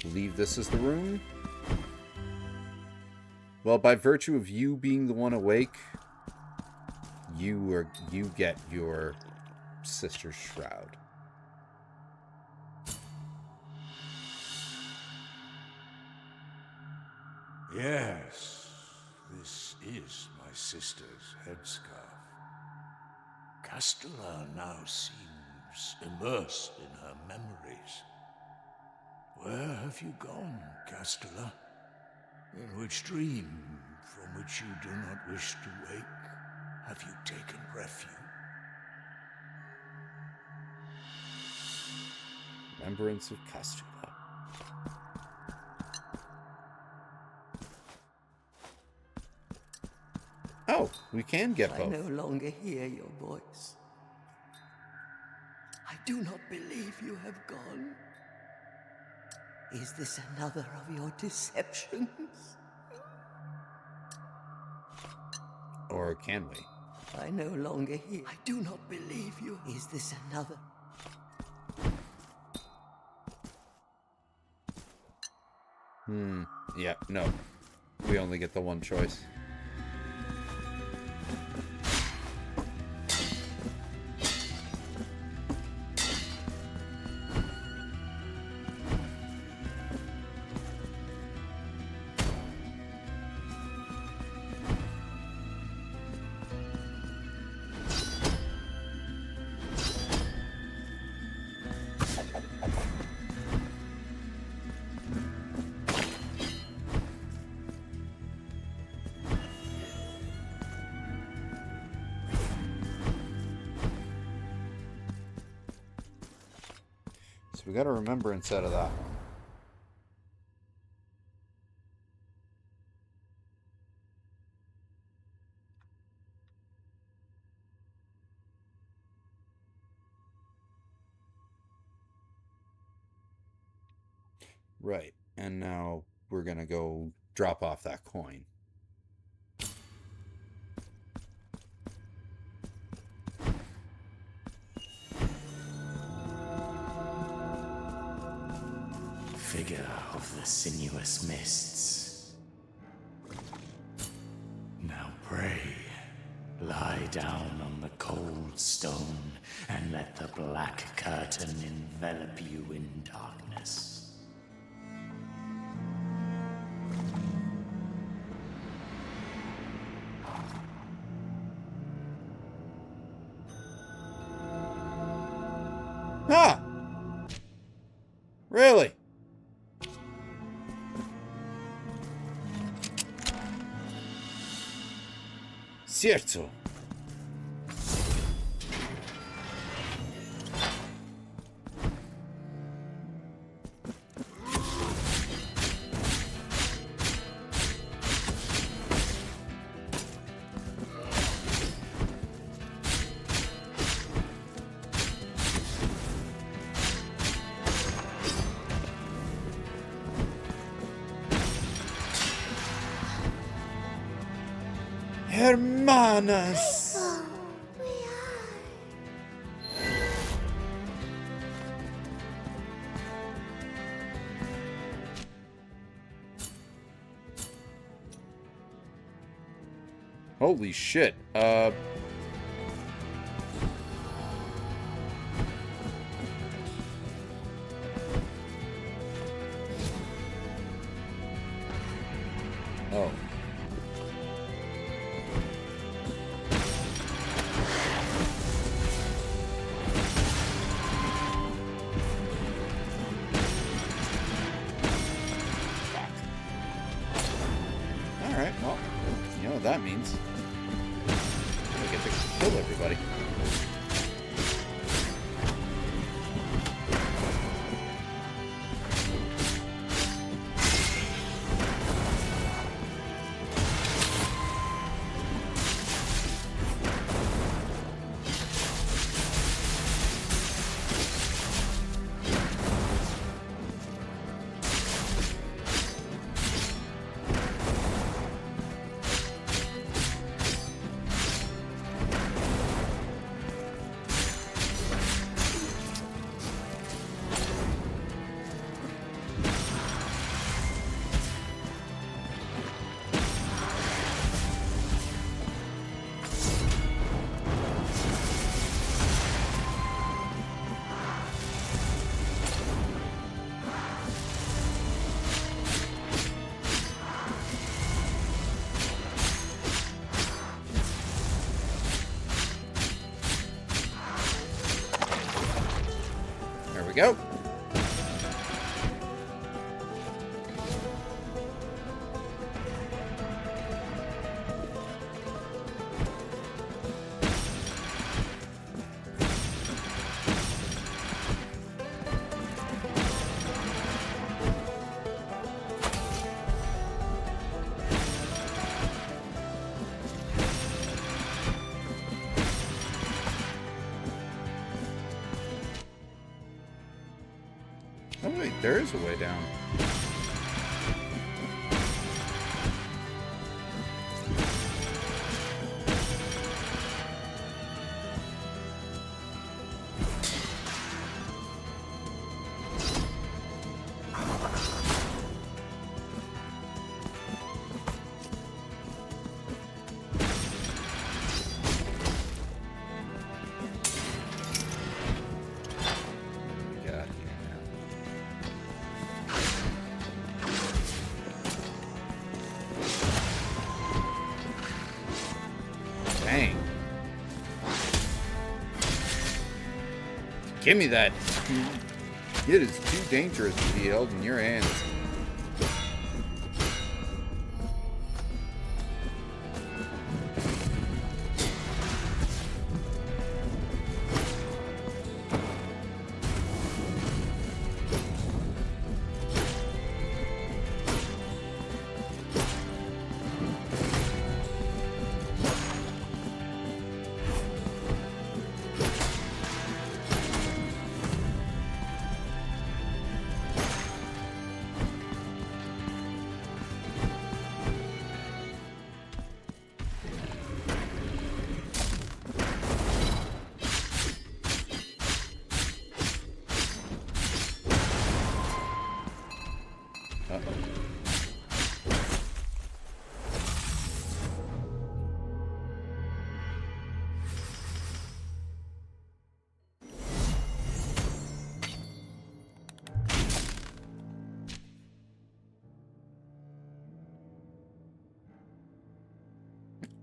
Believe this is the room? Well, by virtue of you being the one awake, you get your sister's shroud. Yes, this is my sister's headscarf. Castella now seems immersed in her memories. Where have you gone, Castella? In which dream, from which you do not wish to wake, have you taken refuge? Remembrance of Castella. Oh, we can get both. I no longer hear your voice. I do not believe you have gone. Is this another of your deceptions? Or can we? I no longer hear. I do not believe you. Is this another? Yeah, no. We only get the one choice. So we got a remembrance out of that one. Right, and now we're gonna go drop off that coin. Figure of the sinuous mists. Now pray. Lie down on the cold stone and let the black curtain envelop you in darkness. Ah! Really? Cierto. Hermanas! Holy shit. Oh. Alright, well, you know what that means. I get to kill everybody. Go. Oh wait, there is a way down. Dang. Give me that. It is too dangerous to be held in your hands.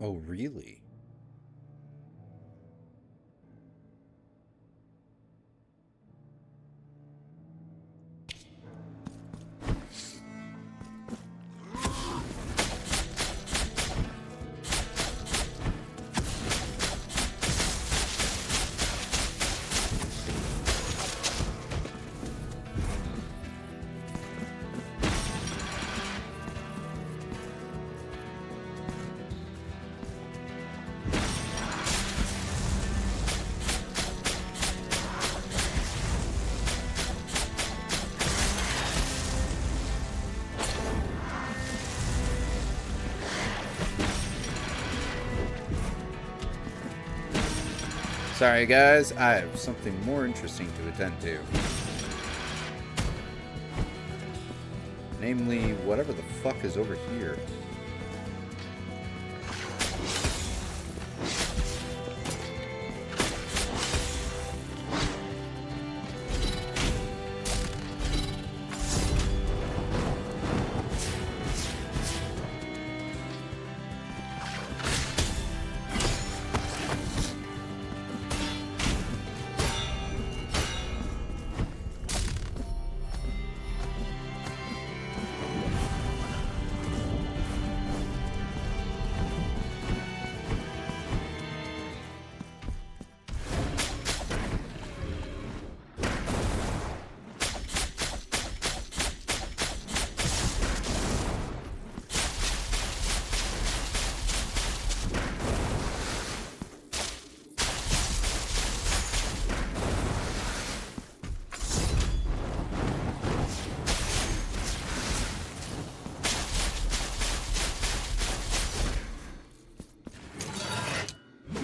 Oh, really? Sorry guys, I have something more interesting to attend to. Namely, whatever the fuck is over here.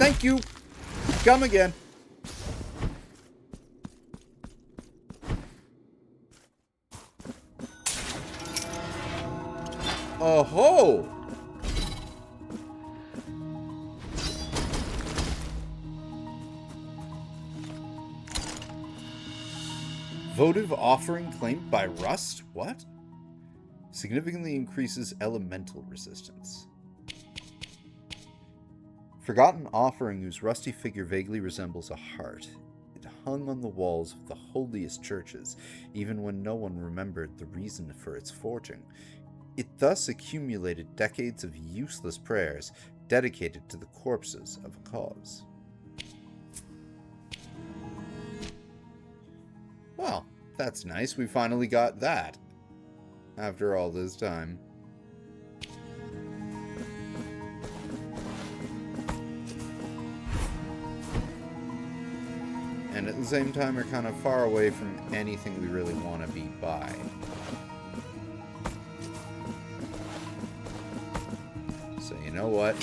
Thank you. Come again. Oh-ho! Votive offering claimed by Rust? What? Significantly increases elemental resistance. Forgotten offering whose rusty figure vaguely resembles a heart. It hung on the walls of the holiest churches, even when no one remembered the reason for its forging. It thus accumulated decades of useless prayers dedicated to the corpses of a cause. Well, that's nice. We finally got that. After all this time. And at the same time, we're kind of far away from anything we really want to be by. So you know what?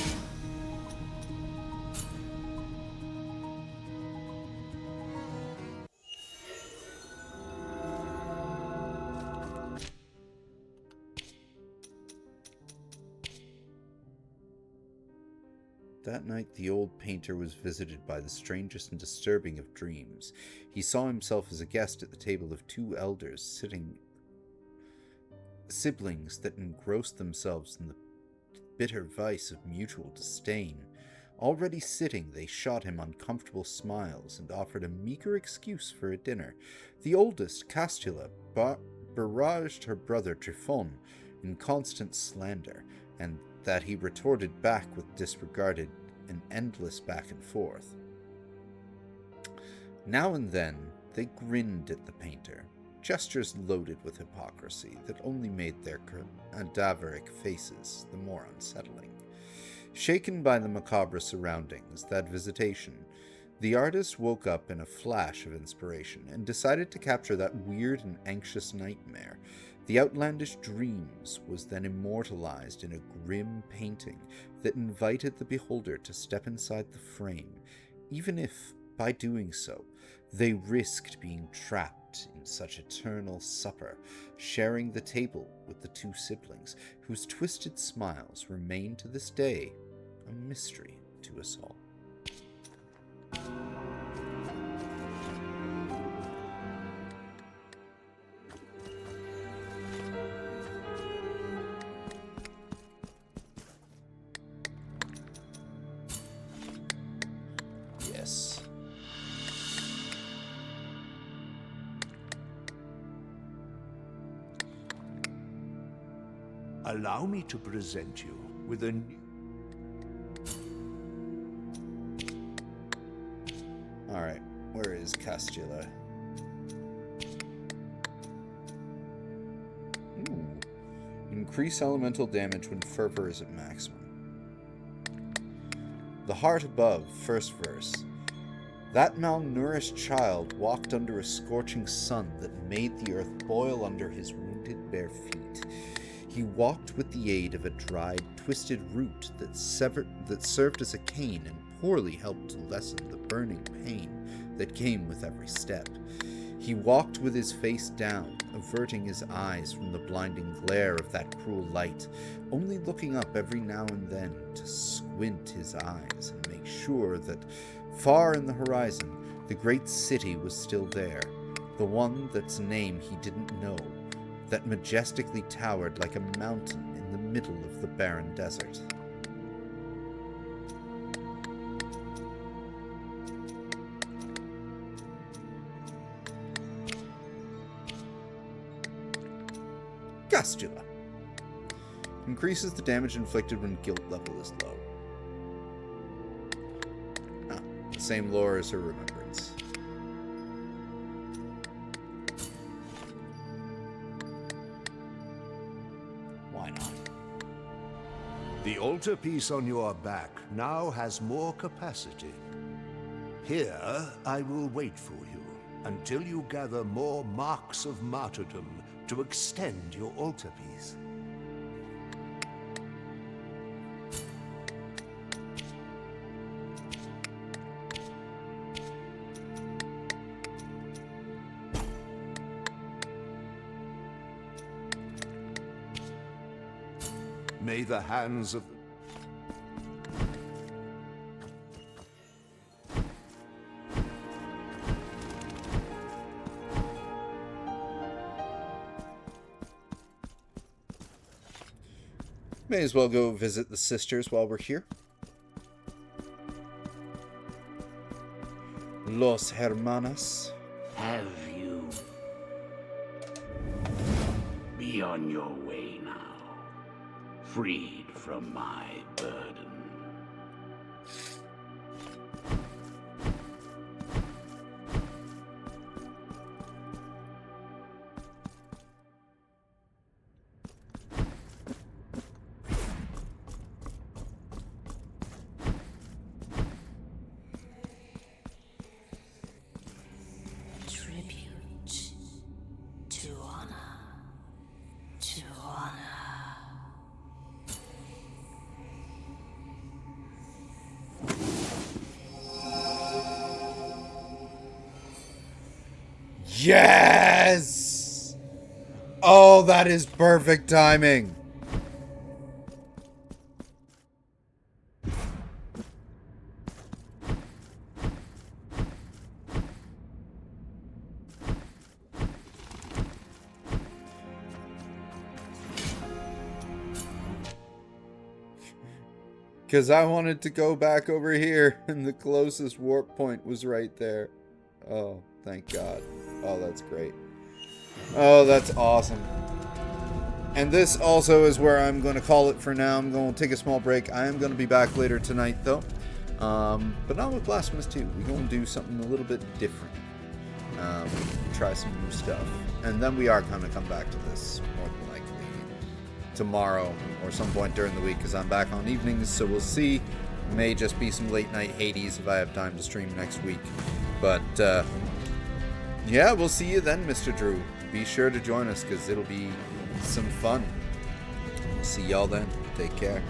That night, the old painter was visited by the strangest and disturbing of dreams. He saw himself as a guest at the table of two elders, siblings that engrossed themselves in the bitter vice of mutual disdain. Already sitting, they shot him uncomfortable smiles and offered a meager excuse for a dinner. The oldest, Castula, barraged her brother Trifon in constant slander, and that he retorted back with disregarded an endless back and forth. Now and then, they grinned at the painter, gestures loaded with hypocrisy that only made their cadaveric faces the more unsettling. Shaken by the macabre surroundings, that visitation, the artist woke up in a flash of inspiration and decided to capture that weird and anxious nightmare. The outlandish dreams was then immortalized in a grim painting that invited the beholder to step inside the frame, even if, by doing so, they risked being trapped in such eternal supper, sharing the table with the two siblings, whose twisted smiles remain to this day a mystery to us all. Yes. Allow me to present you with a new... Alright, where is Castula? Ooh. Increase elemental damage when fervor is at maximum. The heart above, first verse. That malnourished child walked under a scorching sun that made the earth boil under his wounded bare feet. He walked with the aid of a dried, twisted root that served as a cane and poorly helped to lessen the burning pain that came with every step. He walked with his face down, averting his eyes from the blinding glare of that cruel light, only looking up every now and then to squint his eyes and make sure that, far in the horizon, the great city was still there, the one that's name he didn't know, that majestically towered like a mountain in the middle of the barren desert. Castula. Increases the damage inflicted when guilt level is low. Ah, the same lore as her remembrance. Why not? The altarpiece on your back now has more capacity. Here, I will wait for you until you gather more marks of martyrdom to extend your altarpiece. May the hands of... May as well go visit the sisters while we're here. Los Hermanas. Have you? Be on your way now, freed from my burden. Yes! Oh, that is perfect timing. Because I wanted to go back over here, and the closest warp point was right there. Oh, thank God. Oh, that's great. Oh, that's awesome. And this also is where I'm going to call it for now. I'm going to take a small break. I am going to be back later tonight, though. But not with Blasphemous 2. We're going to do something a little bit different. Try some new stuff. And then we are going to come back to this, more than likely, tomorrow or some point during the week, because I'm back on evenings, so we'll see. May just be some late night Hades if I have time to stream next week. But, yeah, we'll see you then, Mr. Drew. Be sure to join us, because it'll be some fun. See y'all then. Take care.